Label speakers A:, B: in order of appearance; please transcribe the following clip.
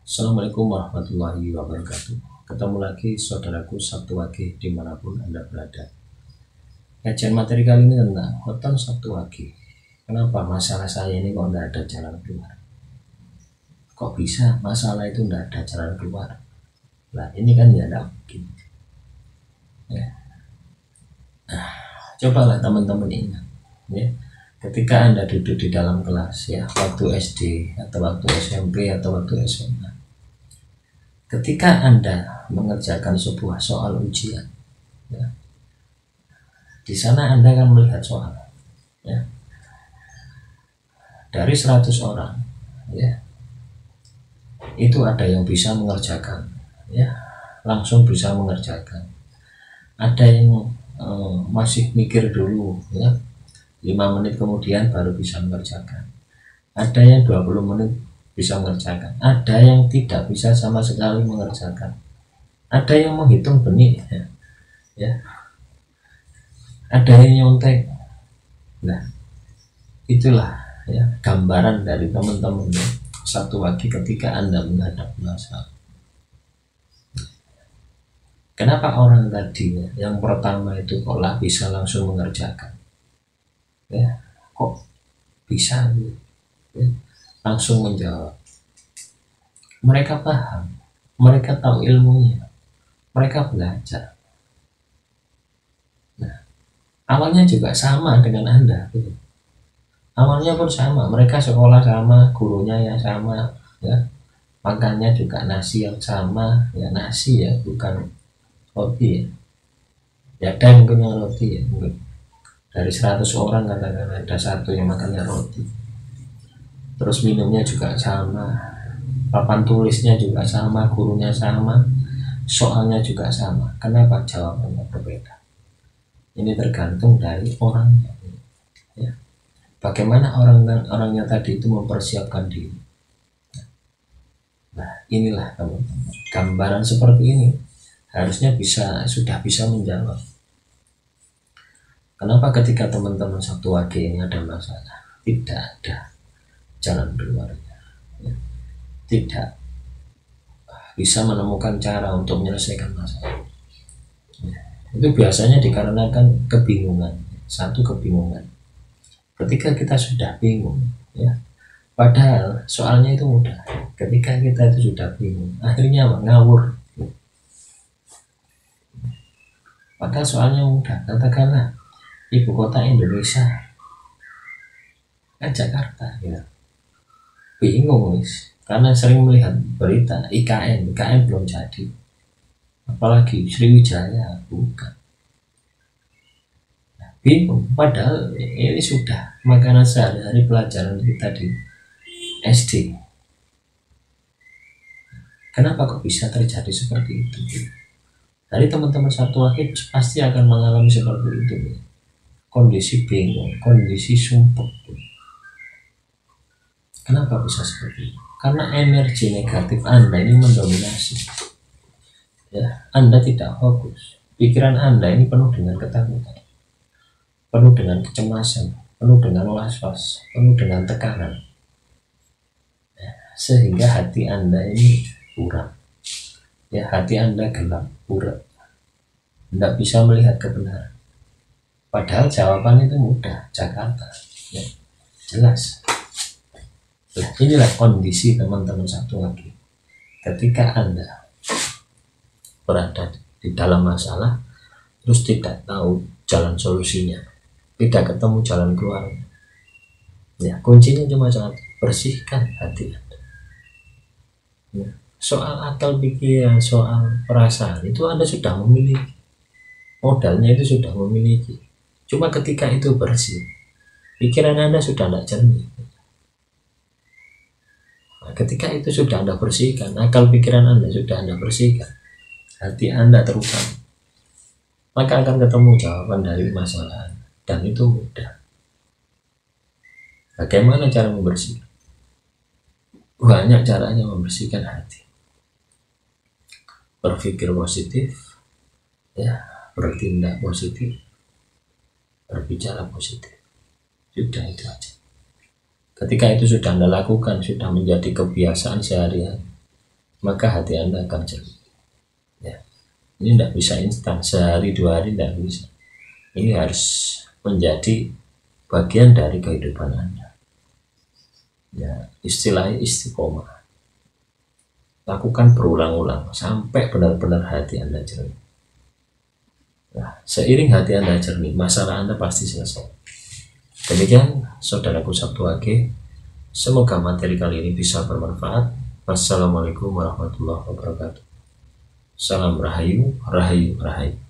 A: Assalamualaikum warahmatullahi wabarakatuh. Ketemu lagi saudaraku Sabtu Wage dimanapun Anda berada. Kajian materi kali ini tentang weton Sabtu Wage. Kenapa masalah saya ini kok tidak ada jalan keluar? Kok bisa masalah itu tidak ada jalan keluar? Nah ini kan ya tidak mungkin ya. Cobalah teman-teman ingat ya, ketika Anda duduk di dalam kelas ya, waktu SD atau waktu SMP atau waktu SMA, ketika Anda mengerjakan sebuah soal ujian ya, di sana Anda akan melihat soal ya, dari 100 orang ya, itu ada yang bisa mengerjakan ya, langsung bisa mengerjakan. Ada yang masih mikir dulu ya, 5 menit kemudian baru bisa mengerjakan. Ada yang 20 menit bisa mengerjakan. Ada yang tidak bisa sama sekali mengerjakan. Ada yang menghitung benih ya. Ada yang nyontek. Nah, itulah ya gambaran dari teman-teman ya, Sabtu Wage ketika Anda menghadapi masalah. Kenapa orang tadi ya, yang pertama itu kok bisa langsung mengerjakan ya, kok bisa ya, langsung menjawab? Mereka paham, mereka tahu ilmunya, mereka belajar. Nah, awalnya juga sama dengan Anda gitu. Awalnya pun sama, mereka sekolah sama, gurunya yang sama ya, makannya juga nasi yang sama ya, nasi ya, bukan roti ya. Ada mungkin yang roti ya, mungkin dari 100 orang katakan ada satu yang makannya roti. Terus minumnya juga sama, papan tulisnya juga sama, gurunya sama, soalnya juga sama. Kenapa jawabannya berbeda? Ini tergantung dari orangnya ya. Bagaimana orangnya tadi itu mempersiapkan diri. Nah inilah teman-teman, gambaran seperti ini harusnya sudah bisa menjawab. Kenapa ketika teman-teman Sabtu Wage ini ada masalah, tidak ada jalan keluarnya ya, tidak bisa menemukan cara untuk menyelesaikan masalah ya. Itu biasanya dikarenakan kebingungan. Satu, kebingungan. Ketika kita sudah bingung ya, padahal soalnya itu mudah. Ketika kita itu sudah bingung, akhirnya ngawur. Padahal soalnya mudah. Katakanlah ibu kota Indonesia kan Jakarta ya. Bingung wis, karena sering melihat berita IKN belum jadi, apalagi Sriwijaya bukan. Nah, bingung, padahal ini sudah makanan sehari-hari pelajaran kita di SD. Kenapa kok bisa terjadi seperti itu? Dari teman-teman Sabtu Wage pasti akan mengalami seperti itu, kondisi bingung, kondisi sumpah. Kenapa bisa seperti itu? Karena energi negatif Anda ini mendominasi ya, Anda tidak fokus. Pikiran Anda ini penuh dengan ketakutan, penuh dengan kecemasan, penuh dengan was-was, penuh dengan tekanan ya, sehingga hati Anda ini buram ya, hati Anda gelap, buram, tidak bisa melihat kebenaran. Padahal jawaban itu mudah, Jakarta ya, jelas. Nah, inilah kondisi teman-teman Sabtu Wage ketika Anda berada di dalam masalah terus tidak tahu jalan solusinya, tidak ketemu jalan keluarnya ya. Kuncinya cuma satu, bersihkan hati Anda ya. Soal akal pikiran, soal perasaan itu Anda sudah memiliki, modalnya itu sudah memiliki. Cuma ketika itu bersih, pikiran Anda sudah tidak jernih. Nah, ketika itu sudah Anda bersihkan, akal pikiran Anda sudah Anda bersihkan, hati Anda terutama, maka akan ketemu jawaban dari masalah Anda. Dan itu mudah. Bagaimana cara membersihkan? Banyak caranya membersihkan hati. Berpikir positif ya, bertindak positif, berbicara positif, sudah itu aja. Ketika itu sudah Anda lakukan, sudah menjadi kebiasaan sehari-hari, maka hati Anda akan jernih. Ya, ini tidak bisa instan, sehari dua hari tidak bisa. Ini harus menjadi bagian dari kehidupan Anda. Ya, istilahnya istiqomah. Lakukan berulang-ulang sampai benar-benar hati Anda jernih. Nah, seiring hati Anda jernih, masalah Anda pasti selesai. Demikian saudaraku Sabtu Age, semoga materi kali ini bisa bermanfaat. Wassalamualaikum warahmatullahi wabarakatuh. Salam Rahayu, Rahayu, Rahayu.